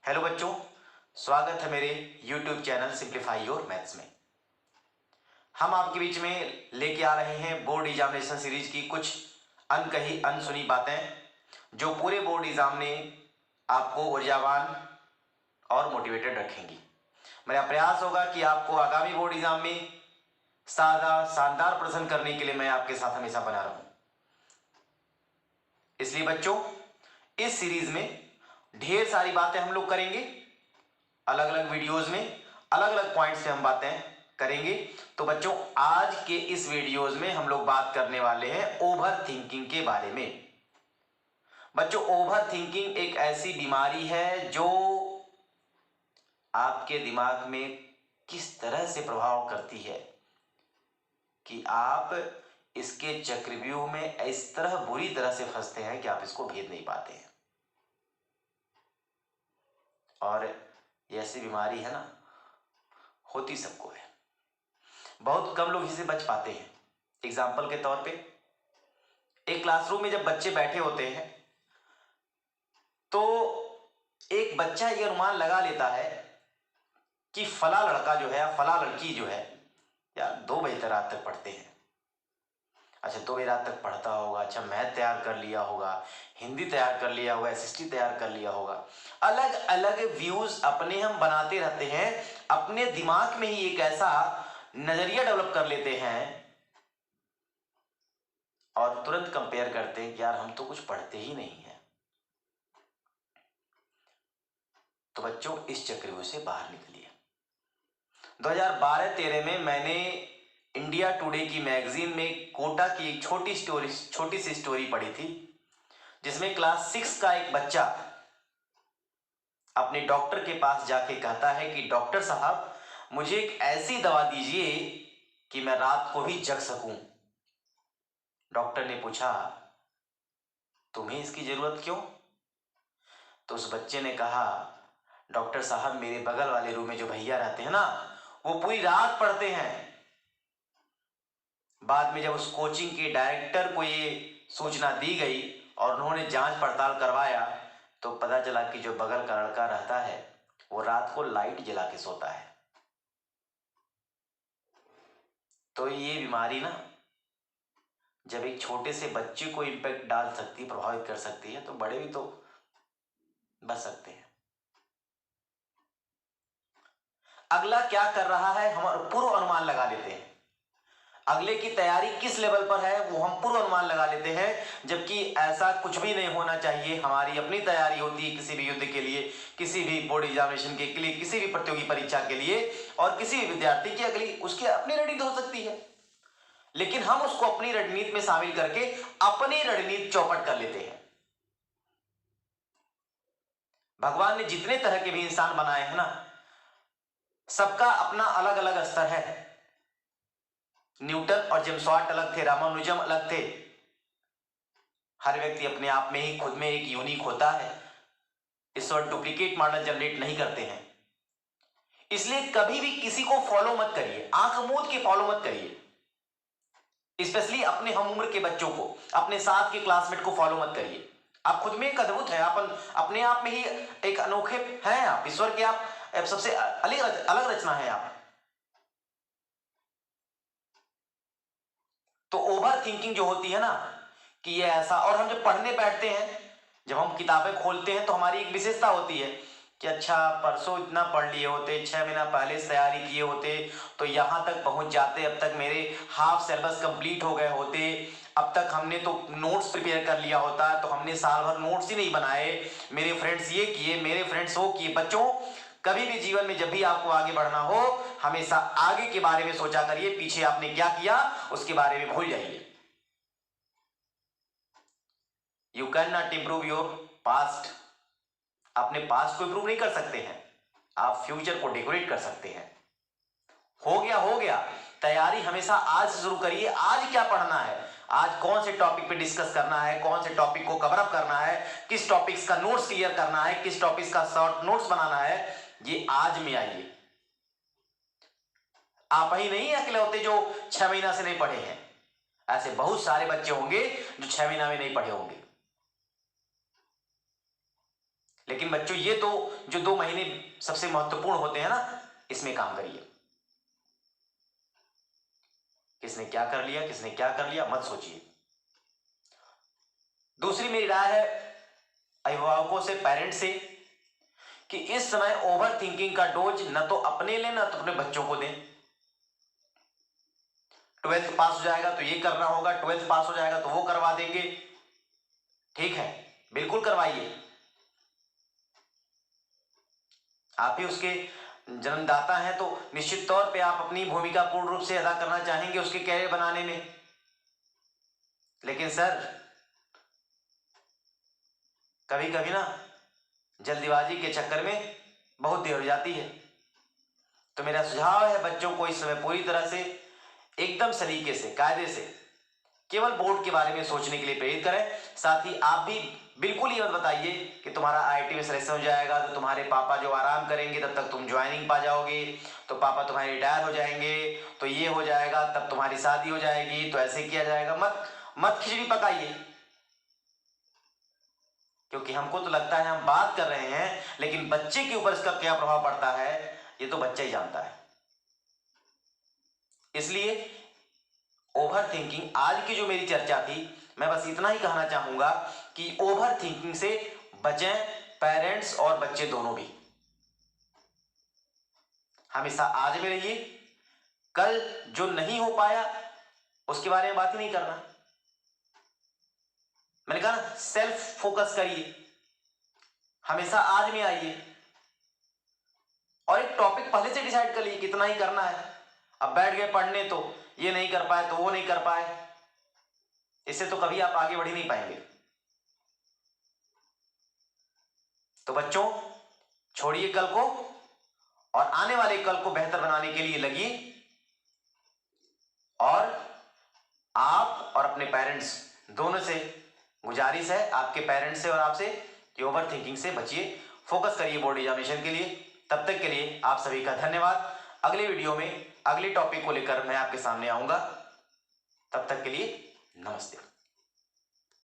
Hello बच्चों, स्वागत है मेरे YouTube channel simplify your maths में। हम आपके बीच में लेके आ रहे हैं बोर्ड एग्जामिनेशन सीरीज की कुछ अनकही अनसुनी बातें जो पूरे बोर्ड एग्जाम में आपको ऊर्जावान और मोटिवेटेड रखेंगी। मेरा प्रयास होगा कि आपको आगामी बोर्ड एग्जाम में शानदार प्रदर्शन करने के लिए मैं आपके साथ हमेशा बना रहूं। इसलिए बच्चों, इस सीरीज में ढेर सारी बातें हम लोग करेंगे। अलग अलग वीडियोस में अलग अलग पॉइंट्स पे हम बातें करेंगे। तो बच्चों, आज के इस वीडियोस में हम लोग बात करने वाले हैं ओवर थिंकिंग के बारे में। बच्चों, ओवर थिंकिंग एक ऐसी बीमारी है जो आपके दिमाग में किस तरह से प्रभाव करती है कि आप इसके चक्रव्यूह में इस तरह बुरी तरह से फंसते हैं कि आप इसको भेद नहीं पाते हैं। और ये ऐसी बीमारी है ना, होती सबको है, बहुत कम लोग इससे बच पाते हैं। एग्जाम्पल के तौर पे, एक क्लासरूम में जब बच्चे बैठे होते हैं तो एक बच्चा ये अनुमान लगा लेता है कि फला लड़का जो है, फला लड़की जो है, या 2 बजे तक रात तक पढ़ते हैं। अच्छा, 2 बजे रात तक पढ़ता होगा। अच्छा, मैथ तैयार कर लिया होगा, हिंदी तैयार कर लिया होगा, एसएसटी तैयार कर लिया होगा। अलग अलग व्यूज अपने हम बनाते रहते हैं, अपने दिमाग में ही एक ऐसा नजरिया डेवलप कर लेते हैं और तुरंत कंपेयर करते हैं कि यार हम तो कुछ पढ़ते ही नहीं है। तो बच्चों, इस चक्रव्यूह से बाहर निकलिए। 2012-13 में मैंने इंडिया टुडे की मैगजीन में कोटा की एक छोटी सी स्टोरी पढ़ी थी, जिसमें क्लास 6 का एक बच्चा अपने डॉक्टर के पास जाके कहता है कि डॉक्टर साहब, मुझे एक ऐसी दवा दीजिए कि मैं रात को भी जग सकूं। डॉक्टर ने पूछा, तुम्हें इसकी जरूरत क्यों? तो उस बच्चे ने कहा, डॉक्टर साहब, मेरे बगल वाले रूम में जो भैया रहते हैं ना, वो पूरी रात पढ़ते हैं। बाद में जब उस कोचिंग के डायरेक्टर को ये सूचना दी गई और उन्होंने जांच पड़ताल करवाया तो पता चला कि जो बगल का लड़का रहता है वो रात को लाइट जला के सोता है। तो ये बीमारी ना, जब एक छोटे से बच्चे को इंपैक्ट डाल सकती है, प्रभावित कर सकती है, तो बड़े भी तो बच सकते हैं। अगला क्या कर रहा है, हम पूर्व अनुमान लगा लेते हैं। अगले की तैयारी किस लेवल पर है वो हम पूर्व अनुमान लगा लेते हैं, जबकि ऐसा कुछ भी नहीं होना चाहिए। हमारी अपनी तैयारी होती है किसी भी युद्ध के लिए, किसी भी बोर्ड एग्जामिनेशन के लिए, किसी भी प्रतियोगी परीक्षा के लिए, और किसी भी विद्यार्थी की अगली उसकी अपनी रणनीति हो सकती है, लेकिन हम उसको अपनी रणनीति में शामिल करके अपनी रणनीति चौपट कर लेते हैं। भगवान ने जितने तरह के भी इंसान बनाए हैं ना, सबका अपना अलग अलग स्तर है। न्यूटन और जेम्स वाट अलग थे, रामानुजम अलग थे। हर व्यक्ति अपने आप में ही खुद में एक यूनिक होता है। ईश्वर डुप्लीकेट मॉडल जनरेट नहीं करते हैं। इसलिए कभी भी किसी को फॉलो मत करिए, आंख मूंद के फॉलो मत करिए। स्पेशली अपने हम उम्र के बच्चों को, अपने साथ के क्लासमेट को फॉलो मत करिए। आप खुद में एक अद्भुत है, आप अपने आप में ही एक अनोखे हैं। आप ईश्वर के आप सबसे अलग रचना है आप। तो ओवर थिंकिंग जो होती है ना, कि ये ऐसा, और हम जब पढ़ने बैठते हैं, जब हम किताबें खोलते हैं तो हमारी एक विशेषता होती है कि अच्छा, परसों इतना पढ़ लिए होते, 6 महीना पहले से तैयारी किए होते तो यहां तक पहुंच जाते, अब तक मेरे हाफ सिलेबस कंप्लीट हो गए होते, अब तक हमने तो नोट्स प्रिपेयर कर लिया होता, तो हमने साल भर नोट्स ही नहीं बनाए, मेरे फ्रेंड्स ये किए, मेरे फ्रेंड्स वो किए। बच्चों, कभी भी जीवन में जब भी आपको आगे बढ़ना हो, हमेशा आगे के बारे में सोचा करिए, पीछे आपने क्या किया उसके बारे में भूल जाइए। You can not improve your past. अपने पास्ट को इंप्रूव नहीं कर सकते हैं, आप फ्यूचर को डेकोरेट कर सकते हैं। हो गया हो गया, तैयारी हमेशा आज से शुरू करिए। आज क्या पढ़ना है, आज कौन से टॉपिक पे डिस्कस करना है, कौन से टॉपिक को कवर अप करना है, किस टॉपिक्स का नोट्स क्लियर करना है, किस टॉपिक्स का शॉर्ट नोट्स बनाना है, ये आज में आइए। आप ही नहीं अकेलौते जो 6 महीना से नहीं पढ़े हैं। ऐसे बहुत सारे बच्चे होंगे जो 6 महीना में नहीं पढ़े होंगे। लेकिन बच्चों ये तो जो 2 महीने सबसे महत्वपूर्ण होते हैं ना, इसमें काम करिए। किसने क्या कर लिया, किसने क्या कर लिया मत सोचिए। दूसरी मेरी राय है अभिभावकों से, पेरेंट्स से, कि इस समय ओवर थिंकिंग का डोज न तो अपने लें न तो अपने बच्चों को दें। 12th पास हो जाएगा तो ये करना होगा, 12th पास हो जाएगा तो वो करवा देंगे। ठीक है, बिल्कुल करवाइए, आप ही उसके जन्मदाता हैं, तो निश्चित तौर पे आप अपनी भूमिका पूर्ण रूप से अदा करना चाहेंगे उसके कैरियर बनाने में। लेकिन सर कभी कभी ना जल्दीबाजी के चक्कर में बहुत देर हो जाती है। तो मेरा सुझाव है बच्चों को इस समय पूरी तरह से, एकदम सलीके से, कायदे से केवल बोर्ड के बारे में सोचने के लिए प्रेरित करें। साथ ही आप भी बिल्कुल ये मत बताइए कि तुम्हारा आईआईटी में सिलेक्शन हो जाएगा तो तुम्हारे पापा जो आराम करेंगे तब तक तुम ज्वाइनिंग पा जाओगे, तो पापा तुम्हारे रिटायर हो जाएंगे तो ये हो जाएगा, तब तुम्हारी शादी हो जाएगी तो ऐसे किया जाएगा। मत खिचड़ी पकाइए, क्योंकि हमको तो लगता है हम बात कर रहे हैं, लेकिन बच्चे के ऊपर इसका क्या प्रभाव पड़ता है ये तो बच्चा ही जानता है। इसलिए ओवर थिंकिंग, आज की जो मेरी चर्चा थी, मैं बस इतना ही कहना चाहूंगा कि ओवर थिंकिंग से बचें, पेरेंट्स और बच्चे दोनों भी। हमेशा आज में रहिए, कल जो नहीं हो पाया उसके बारे में बात ही नहीं करना। मैंने कहा ना, सेल्फ फोकस करिए, हमेशा आज में आइए और एक टॉपिक पहले से डिसाइड कर लीजिए कितना ही करना है। अब बैठ गए पढ़ने तो ये नहीं कर पाए तो वो नहीं कर पाए, इससे तो कभी आप आगे बढ़ ही नहीं पाएंगे। तो बच्चों छोड़िए कल को और आने वाले कल को बेहतर बनाने के लिए लगिए, और आप और अपने पेरेंट्स दोनों से गुजारिश है, आपके पेरेंट्स से और आपसे, कि ओवर थिंकिंग से बचिए, फोकस करिए बोर्ड एग्जामिनेशन के लिए। तब तक के लिए आप सभी का धन्यवाद। अगले वीडियो में अगले टॉपिक को लेकर मैं आपके सामने आऊंगा। तब तक के लिए नमस्ते।